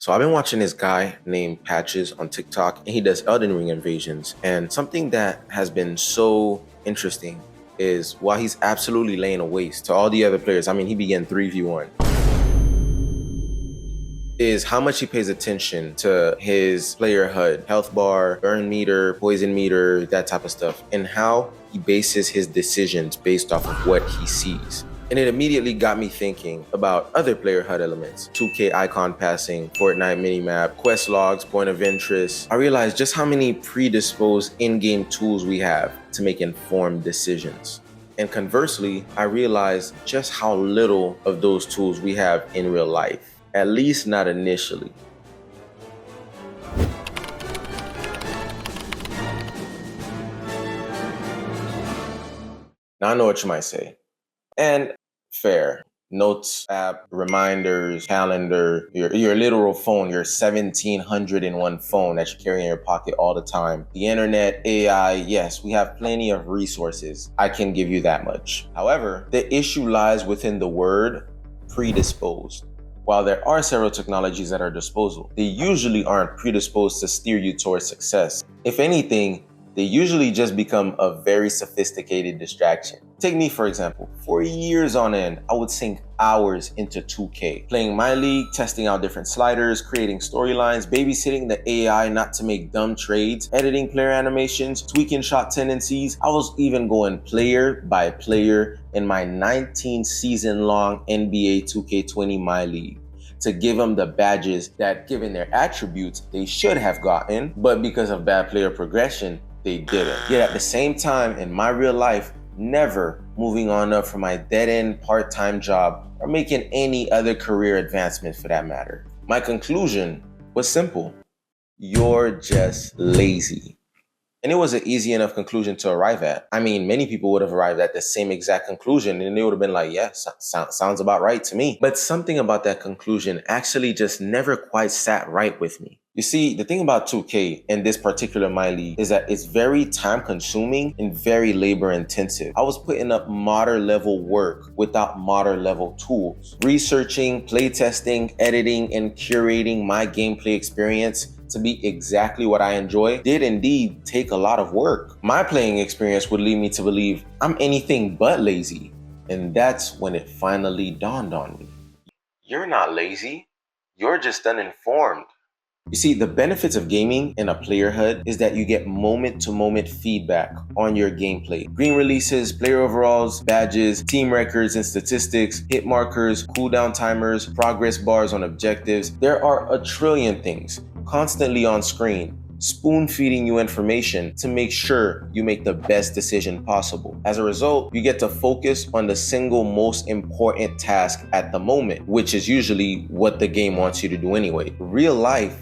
So I've been watching this guy named Patches on TikTok, and he does Elden Ring invasions. And something that has been so interesting is while he's absolutely laying a waste to all the other players, I mean, he began 3v1, is how much he pays attention to his player HUD, health bar, burn meter, poison meter, that type of stuff, and how he bases his decisions based off of what he sees. And it immediately got me thinking about other player HUD elements, 2K icon passing, Fortnite minimap, quest logs, point of interest. I realized just how many predisposed in-game tools we have to make informed decisions. And conversely, I realized just how little of those tools we have in real life, at least not initially. Now I know what you might say. And fair. Notes app, reminders, calendar, your literal phone, your 1701 phone that you carry in your pocket all the time. The internet, AI, yes, we have plenty of resources. I can give you that much. However, the issue lies within the word predisposed. While there are several technologies at our disposal, they usually aren't predisposed to steer you towards success. If anything, they usually just become a very sophisticated distraction. Take me, for example. For years on end, I would sink hours into 2K, playing my league, testing out different sliders, creating storylines, babysitting the AI not to make dumb trades, editing player animations, tweaking shot tendencies. I was even going player by player in my 19-season-long NBA 2K20 My League to give them the badges that, given their attributes, they should have gotten, but because of bad player progression, they didn't. Yet at the same time, in my real life, never moving on up from my dead-end part-time job or making any other career advancement for that matter. My conclusion was simple. You're just lazy. And it was an easy enough conclusion to arrive at. I mean, many people would have arrived at the same exact conclusion and they would have been like, yeah, sounds about right to me. But something about that conclusion actually just never quite sat right with me. You see, the thing about 2K and this particular My League is that it's very time consuming and very labor intensive. I was putting up modder level work without modder level tools. Researching, playtesting, editing, and curating my gameplay experience to be exactly what I enjoy did indeed take a lot of work. My playing experience would lead me to believe I'm anything but lazy. And that's when it finally dawned on me. You're not lazy. You're just uninformed. You see, the benefits of gaming in a player HUD is that you get moment-to-moment feedback on your gameplay. Green releases, player overalls, badges, team records and statistics, hit markers, cooldown timers, progress bars on objectives. There are a trillion things constantly on screen, spoon-feeding you information to make sure you make the best decision possible. As a result, you get to focus on the single most important task at the moment, which is usually what the game wants you to do anyway. Real life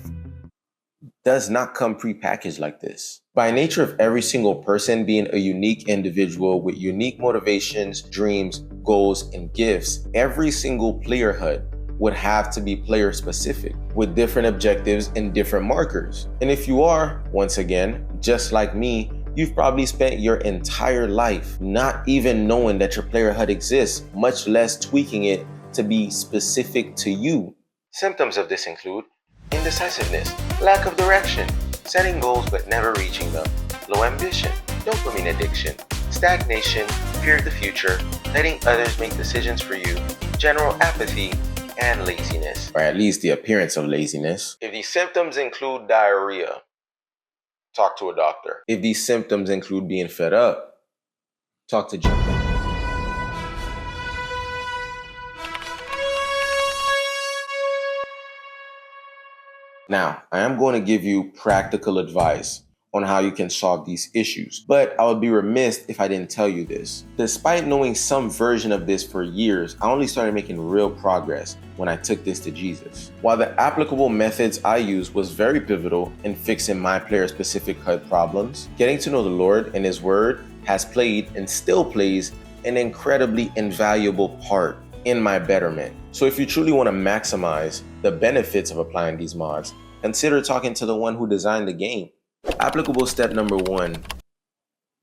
does not come prepackaged like this. By nature of every single person being a unique individual with unique motivations, dreams, goals, and gifts, every single player HUD would have to be player specific with different objectives and different markers. And if you are, once again, just like me, you've probably spent your entire life not even knowing that your player HUD exists, much less tweaking it to be specific to you. Symptoms of this include indecisiveness, lack of direction, setting goals but never reaching them, low ambition, dopamine addiction, stagnation, fear of the future, letting others make decisions for you, general apathy, and laziness. Or at least the appearance of laziness. If these symptoms include diarrhea, talk to a doctor. If these symptoms include being fed up, talk to Jim. Now, I am going to give you practical advice on how you can solve these issues, but I would be remiss if I didn't tell you this. Despite knowing some version of this for years, I only started making real progress when I took this to Jesus. While the applicable methods I used was very pivotal in fixing my player-specific HUD problems, getting to know the Lord and His Word has played and still plays an incredibly invaluable part in my betterment. So if you truly want to maximize the benefits of applying these mods, consider talking to the one who designed the game. Applicable step number 1,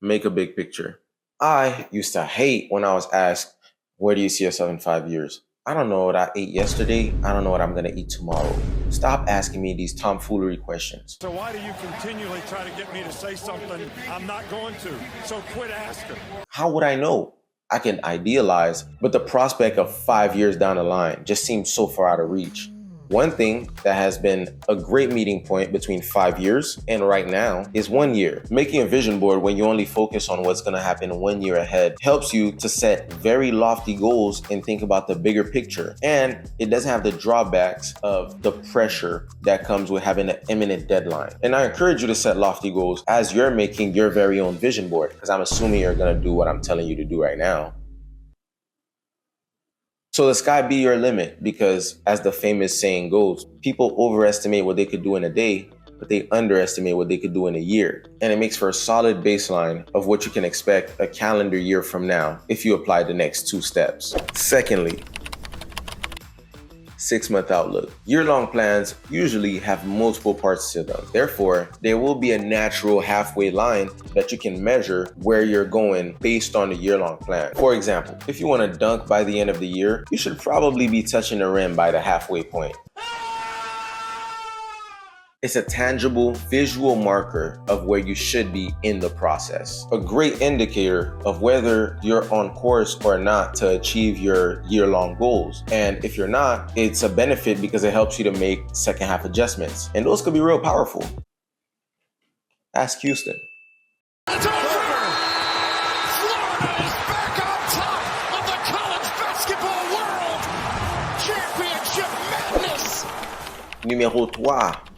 make a big picture. I used to hate when I was asked, where do you see yourself in 5 years? I don't know what I ate yesterday. I don't know what I'm going to eat tomorrow. Stop asking me these tomfoolery questions. So why do you continually try to get me to say something I'm not going to? So quit asking. How would I know? I can idealize, but the prospect of 5 years down the line just seems so far out of reach. One thing that has been a great meeting point between 5 years and right now is 1 year. Making a vision board when you only focus on what's going to happen 1 year ahead helps you to set very lofty goals and think about the bigger picture. And it doesn't have the drawbacks of the pressure that comes with having an imminent deadline. And I encourage you to set lofty goals as you're making your very own vision board, because I'm assuming you're going to do what I'm telling you to do right now. So the sky be your limit, because as the famous saying goes, people overestimate what they could do in a day, but they underestimate what they could do in a year. And it makes for a solid baseline of what you can expect a calendar year from now if you apply the next 2 steps. Secondly, 6-month outlook. Year-long plans usually have multiple parts to them. Therefore, there will be a natural halfway line that you can measure where you're going based on the year-long plan. For example, if you want to dunk by the end of the year, you should probably be touching the rim by the halfway point. It's a tangible visual marker of where you should be in the process. A great indicator of whether you're on course or not to achieve your year-long goals. And if you're not, it's a benefit because it helps you to make second half adjustments. And those could be real powerful. Ask Houston. It's over! Florida is back on top of the college basketball world! Championship madness! Numéro 3.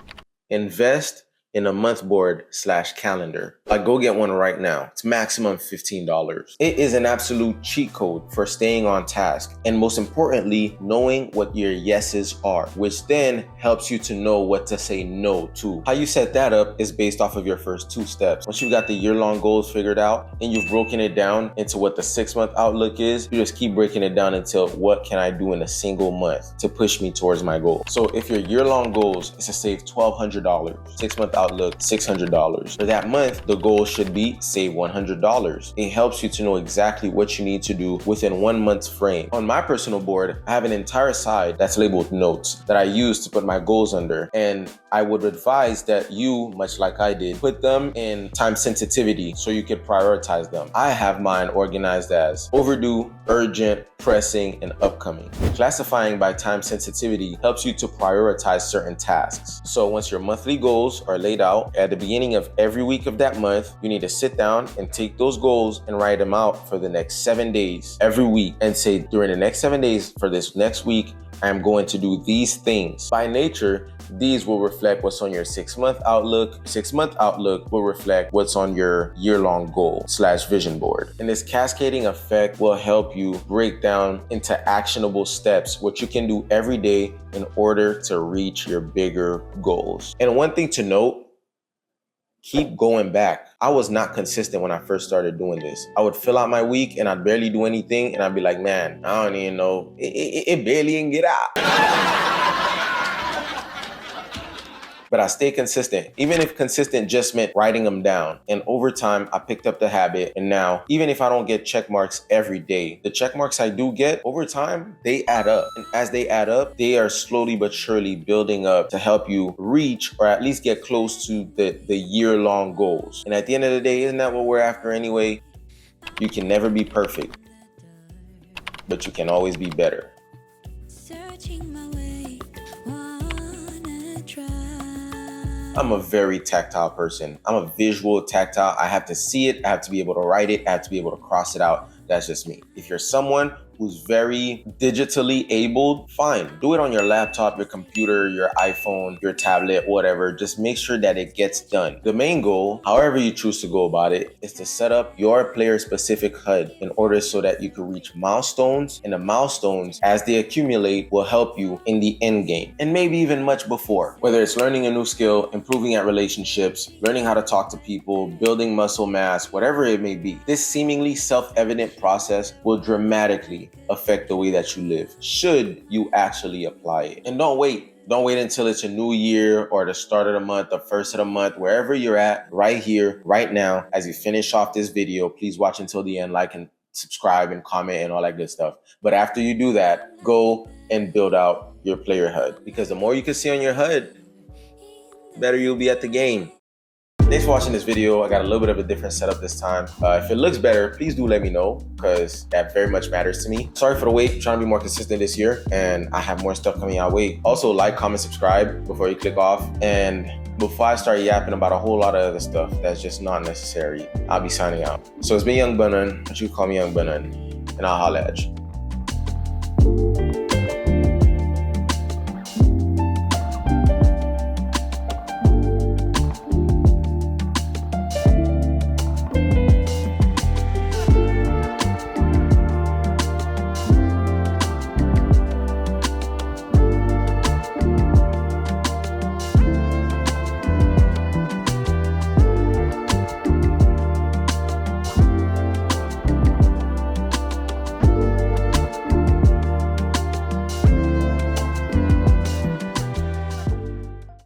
Invest in a month board / calendar. Like, go get one right now. It's maximum $15. It is an absolute cheat code for staying on task, and most importantly, knowing what your yeses are, which then helps you to know what to say no to. How you set that up is based off of your first 2 steps. Once you've got the year-long goals figured out and you've broken it down into what the 6-month outlook is, you just keep breaking it down until what can I do in a single month to push me towards my goal. So if your year-long goals is to save $1,200, 6-month outlook $600. For that month, the goal should be save $100. It helps you to know exactly what you need to do within 1 month's frame. On my personal board, I have an entire side that's labeled notes that I use to put my goals under. And I would advise that you, much like I did, put them in time sensitivity so you could prioritize them. I have mine organized as overdue, urgent, pressing, and upcoming. Classifying by time sensitivity helps you to prioritize certain tasks. So once your monthly goals are laid out, at the beginning of every week of that month, you need to sit down and take those goals and write them out for the next 7 days every week, and say, during the next 7 days for this next week, I am going to do these things. By nature, these will reflect what's on your 6-month outlook. 6-month outlook will reflect what's on your year-long goal / vision board. And this cascading effect will help you break down into actionable steps, what you can do every day in order to reach your bigger goals. And one thing to note, keep going back. I was not consistent when I first started doing this. I would fill out my week and I'd barely do anything, and I'd be like, man, I don't even know. It barely can get out. But I stay consistent, even if consistent just meant writing them down. And over time, I picked up the habit. And now, even if I don't get check marks every day, the check marks I do get over time, they add up. And as they add up, they are slowly but surely building up to help you reach or at least get close to the year-long goals. And at the end of the day, isn't that what we're after anyway? You can never be perfect, but you can always be better. I'm a very tactile person. I'm a visual tactile. I have to see it. I have to be able to write it. I have to be able to cross it out. That's just me. If you're someone who's very digitally able, fine. Do it on your laptop, your computer, your iPhone, your tablet, whatever. Just make sure that it gets done. The main goal, however you choose to go about it, is to set up your player-specific HUD in order so that you can reach milestones. And the milestones, as they accumulate, will help you in the end game. And maybe even much before. Whether it's learning a new skill, improving at relationships, learning how to talk to people, building muscle mass, whatever it may be. This seemingly self-evident process will dramatically affect the way that you live, should you actually apply it. And don't wait. Don't wait until it's a new year or the start of the month, the first of the month, wherever you're at, right here, right now. As you finish off this video, please watch until the end, like and subscribe and comment and all that good stuff. But after you do that, go and build out your player HUD, because the more you can see on your HUD, the better you'll be at the game. Thanks for watching this video. I got a little bit of a different setup this time. If it looks better, please do let me know, because that very much matters to me. Sorry for the wait. I'm trying to be more consistent this year, and I have more stuff coming our way. Also, like, comment, subscribe before you click off. And before I start yapping about a whole lot of other stuff that's just not necessary, I'll be signing out. So it's been Young Bunan, but you call me Young Bunan, and I'll holla at you.